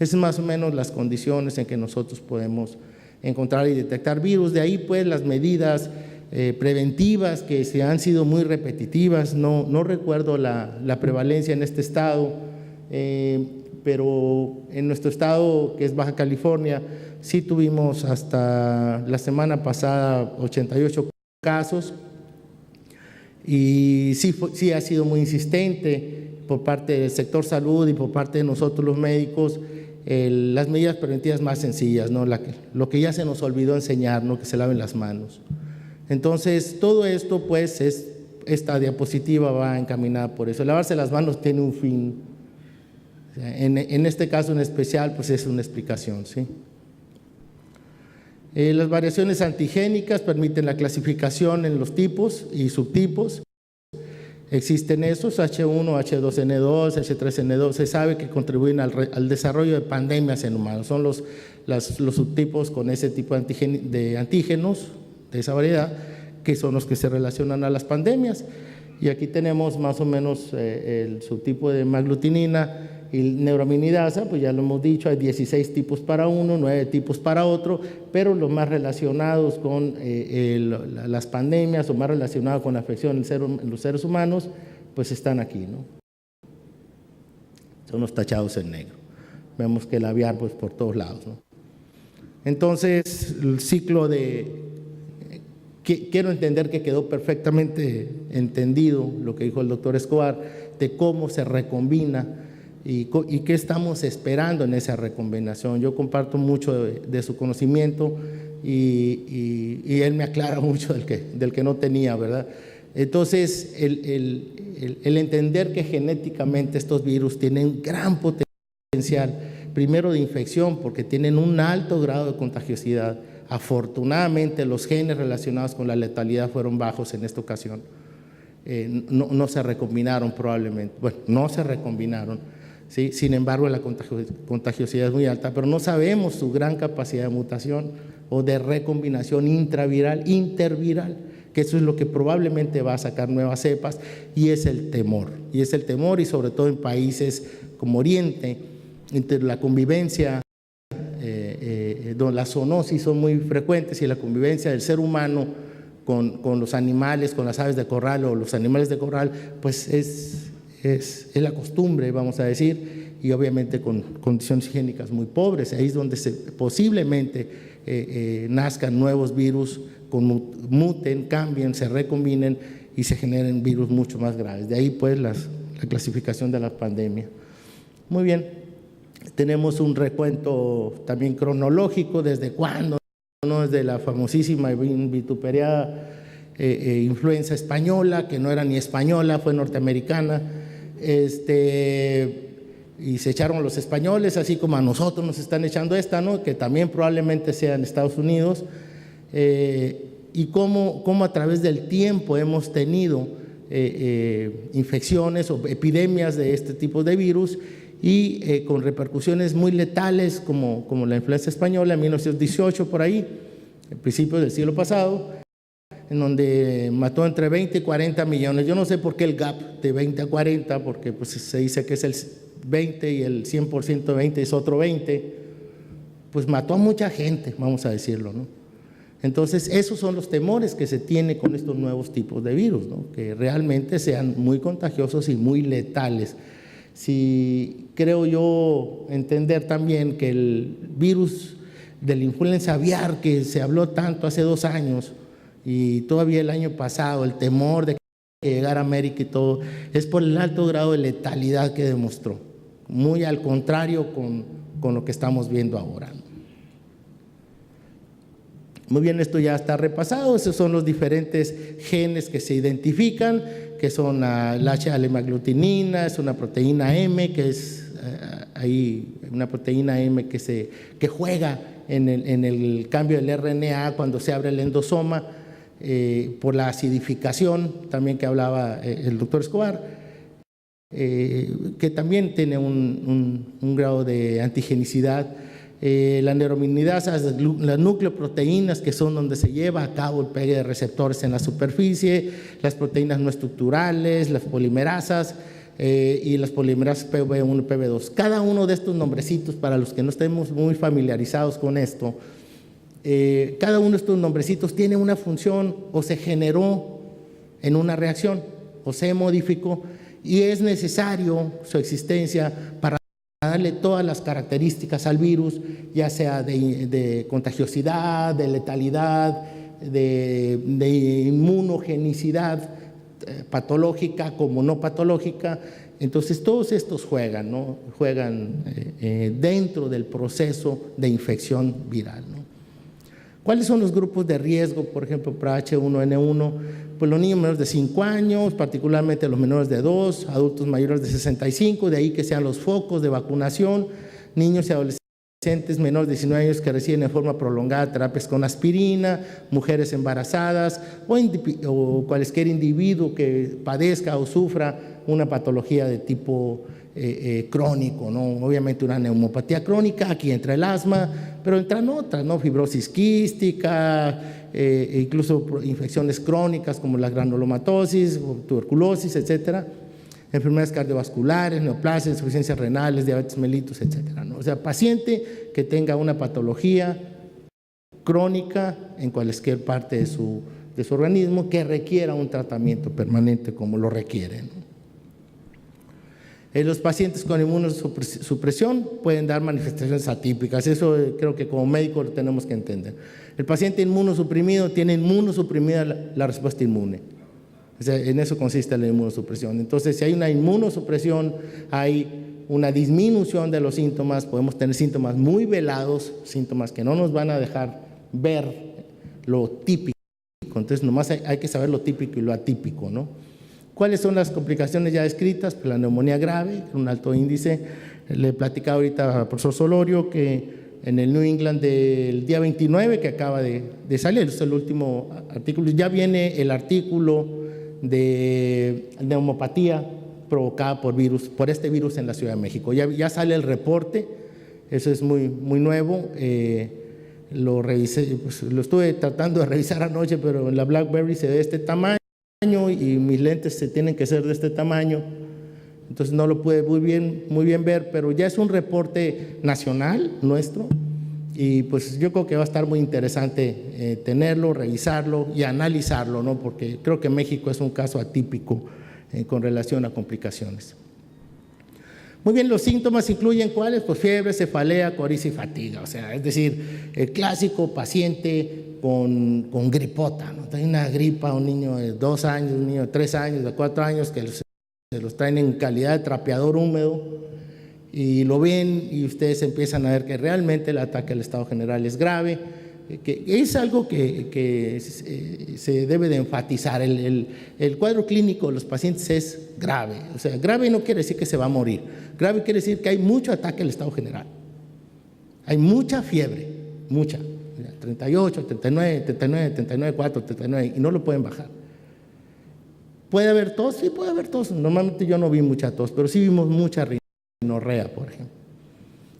Esas son más o menos las condiciones en que nosotros podemos encontrar y detectar virus. De ahí pues las medidas preventivas que se han sido muy repetitivas. No recuerdo la prevalencia en este estado, pero en nuestro estado, que es Baja California, sí tuvimos hasta la semana pasada 88 casos, y sí ha sido muy insistente por parte del sector salud y por parte de nosotros los médicos las medidas preventivas más sencillas, ¿no? Lo que ya se nos olvidó enseñar, ¿no? Que se laven las manos. Entonces todo esto pues esta diapositiva va encaminada por eso. Lavarse las manos tiene un fin. En este caso en especial pues es una explicación, ¿sí? Las variaciones antigénicas permiten la clasificación en los tipos y subtipos. Existen esos, H1, H2N2, H3N2, se sabe que contribuyen al desarrollo de pandemias en humanos. Son los subtipos con ese tipo de antígenos, de esa variedad, que son los que se relacionan a las pandemias. Y aquí tenemos más o menos el subtipo de hemaglutinina y neuraminidasa, pues ya lo hemos dicho, hay 16 tipos para uno, 9 tipos para otro, pero los más relacionados con las pandemias o más relacionados con la afección en los seres humanos, pues están aquí, ¿no? Son los tachados en negro. Vemos que el aviar pues por todos lados, ¿no? Entonces, el ciclo quiero entender que quedó perfectamente entendido lo que dijo el doctor Escobar, de cómo se recombina y qué estamos esperando en esa recombinación. Yo comparto mucho de su conocimiento y él me aclara mucho del que no tenía, ¿verdad? Entonces, el entender que genéticamente estos virus tienen gran potencial, primero de infección, porque tienen un alto grado de contagiosidad. Afortunadamente, los genes relacionados con la letalidad fueron bajos en esta ocasión. No se recombinaron probablemente, bueno, no se recombinaron, ¿sí? Sin embargo, la contagiosidad es muy alta, pero no sabemos su gran capacidad de mutación o de recombinación intraviral, interviral, que eso es lo que probablemente va a sacar nuevas cepas, y es el temor. Y sobre todo en países como Oriente, entre la convivencia, donde las zoonosis son muy frecuentes y la convivencia del ser humano con los animales, con las aves de corral o los animales de corral, pues es la costumbre, vamos a decir, y obviamente con condiciones higiénicas muy pobres. Ahí es donde posiblemente nazcan nuevos virus, muten, cambien, se recombinen y se generen virus mucho más graves. De ahí pues la clasificación de la pandemia. Muy bien. Tenemos un recuento también cronológico, desde cuándo, ¿no? Desde la famosísima y vituperiada influenza española, que no era ni española, fue norteamericana, y se echaron los españoles, así como a nosotros nos están echando esta, ¿no? Que también probablemente sea en Estados Unidos, y cómo a través del tiempo hemos tenido infecciones o epidemias de este tipo de virus, y con repercusiones muy letales como la influenza española en 1918 por ahí, al principio del siglo pasado, en donde mató entre 20 y 40 millones. Yo no sé por qué el gap de 20 a 40, porque pues se dice que es el 20 y el 100% de 20 es otro 20, pues mató a mucha gente, vamos a decirlo, ¿no? Entonces, esos son los temores que se tiene con estos nuevos tipos de virus, ¿no? Que realmente sean muy contagiosos y muy letales. Si creo yo entender también que el virus de la influenza aviar, que se habló tanto hace 2 años y todavía el año pasado, el temor de que llegara a América y todo, es por el alto grado de letalidad que demostró, muy al contrario con lo que estamos viendo ahora. Muy bien, esto ya está repasado. Esos son los diferentes genes que se identifican, que son la H-alemmaglutinina, es una proteína M, que es ahí una proteína M que juega en el cambio del RNA cuando se abre el endosoma, por la acidificación también que hablaba el doctor Escobar, que también tiene un grado de antigenicidad. La neuraminidasa, las nucleoproteínas, que son donde se lleva a cabo el pegue de receptores en la superficie, las proteínas no estructurales, las polimerasas, y las polimerasas PB1 y PB2. Cada uno de estos nombrecitos, para los que no estemos muy familiarizados con esto, cada uno de estos nombrecitos tiene una función o se generó en una reacción o se modificó y es necesario su existencia para darle todas las características al virus, ya sea de contagiosidad, de letalidad, de inmunogenicidad patológica como no patológica. Entonces todos estos juegan, ¿no? Juegan dentro del proceso de infección viral, ¿no? ¿Cuáles son los grupos de riesgo, por ejemplo, para H1N1? Pues los niños menores de 5 años, particularmente los menores de 2, adultos mayores de 65, de ahí que sean los focos de vacunación, niños y adolescentes menores de 19 años que reciben en forma prolongada terapias con aspirina, mujeres embarazadas o cualquier individuo que padezca o sufra una patología de tipo crónico, ¿no? Obviamente una neumopatía crónica, aquí entra el asma, pero entran otras, ¿no? Fibrosis quística, incluso infecciones crónicas como la granulomatosis, tuberculosis, etcétera, enfermedades cardiovasculares, neoplasias, insuficiencias renales, diabetes mellitus, etcétera, ¿no? O sea, paciente que tenga una patología crónica en cualquier parte de su organismo que requiera un tratamiento permanente como lo requiere, ¿no? Los pacientes con inmunosupresión pueden dar manifestaciones atípicas, eso creo que como médico lo tenemos que entender. El paciente inmunosuprimido tiene inmunosuprimida la respuesta inmune, o sea, en eso consiste la inmunosupresión. Entonces, si hay una inmunosupresión, hay una disminución de los síntomas, podemos tener síntomas muy velados, síntomas que no nos van a dejar ver lo típico, entonces nomás hay que saber lo típico y lo atípico, ¿no? ¿Cuáles son las complicaciones ya descritas? Pues la neumonía grave, un alto índice. Le he platicado ahorita al profesor Solorio que en el New England del día 29 que acaba de salir, es el último artículo, ya viene el artículo de neumopatía provocada por este virus en la Ciudad de México. Ya sale el reporte, eso es muy nuevo. Lo revisé, pues, lo estuve tratando de revisar anoche, pero en la BlackBerry se ve de este tamaño y mis lentes se tienen que ser de este tamaño, entonces no lo pude muy bien ver, pero ya es un reporte nacional nuestro y pues yo creo que va a estar muy interesante tenerlo, revisarlo y analizarlo, ¿no? Porque creo que México es un caso atípico con relación a complicaciones. Muy bien, los síntomas incluyen ¿cuáles? Pues fiebre, cefalea, coriza y fatiga, o sea, es decir, el clásico paciente con gripota, ¿no? Hay una gripa, un niño de 2 años, un niño de 3 años, de 4 años que se los traen en calidad de trapeador húmedo y lo ven y ustedes empiezan a ver que realmente el ataque al estado general es grave, que es algo que se debe de enfatizar. El cuadro clínico de los pacientes es grave, o sea, grave no quiere decir que se va a morir, grave quiere decir que hay mucho ataque al estado general, hay mucha fiebre, mucha, 38, 39, 39, 39, 4, 39 y no lo pueden bajar. ¿Puede haber tos? Sí, puede haber tos. Normalmente yo no vi mucha tos, pero sí vimos mucha rinorrea, por ejemplo.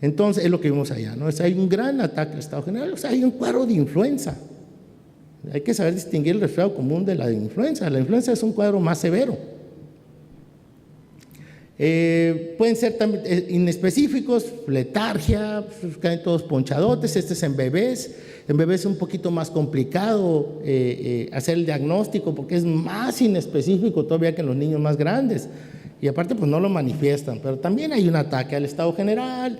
Entonces, es lo que vimos allá, ¿no? Hay un gran ataque al estado general, o sea, hay un cuadro de influenza. Hay que saber distinguir el resfriado común de la influenza. La influenza es un cuadro más severo. Pueden ser también inespecíficos, letargia, pues, caen todos ponchadotes, este es en bebés. En bebés es un poquito más complicado hacer el diagnóstico porque es más inespecífico todavía que en los niños más grandes y aparte pues no lo manifiestan, pero también hay un ataque al estado general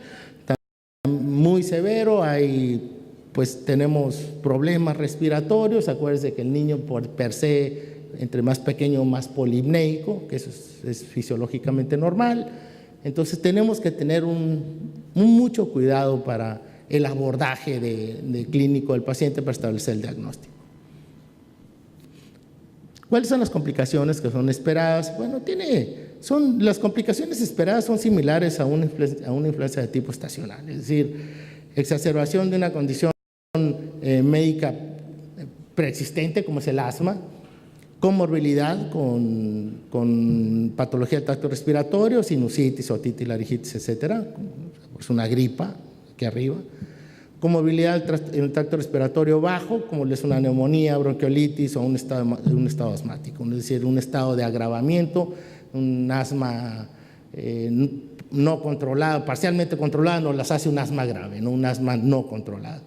muy severo, pues tenemos problemas respiratorios, acuérdense que el niño por per se entre más pequeño más polimnéico, que eso es fisiológicamente normal, entonces tenemos que tener mucho cuidado para el abordaje de clínico del paciente para establecer el diagnóstico. ¿Cuáles son las complicaciones que son esperadas? Bueno, las complicaciones esperadas son similares a una influenza de tipo estacional, es decir, exacerbación de una condición médica preexistente como es el asma, comorbilidad con patología del tracto respiratorio, sinusitis, otitis, laringitis, etcétera, es una gripa aquí arriba, comorbilidad en el tracto respiratorio bajo, como es una neumonía, bronquiolitis o un estado asmático, es decir, un estado de agravamiento un asma no controlada, parcialmente controlada, nos las hace un asma grave, no un asma no controlada.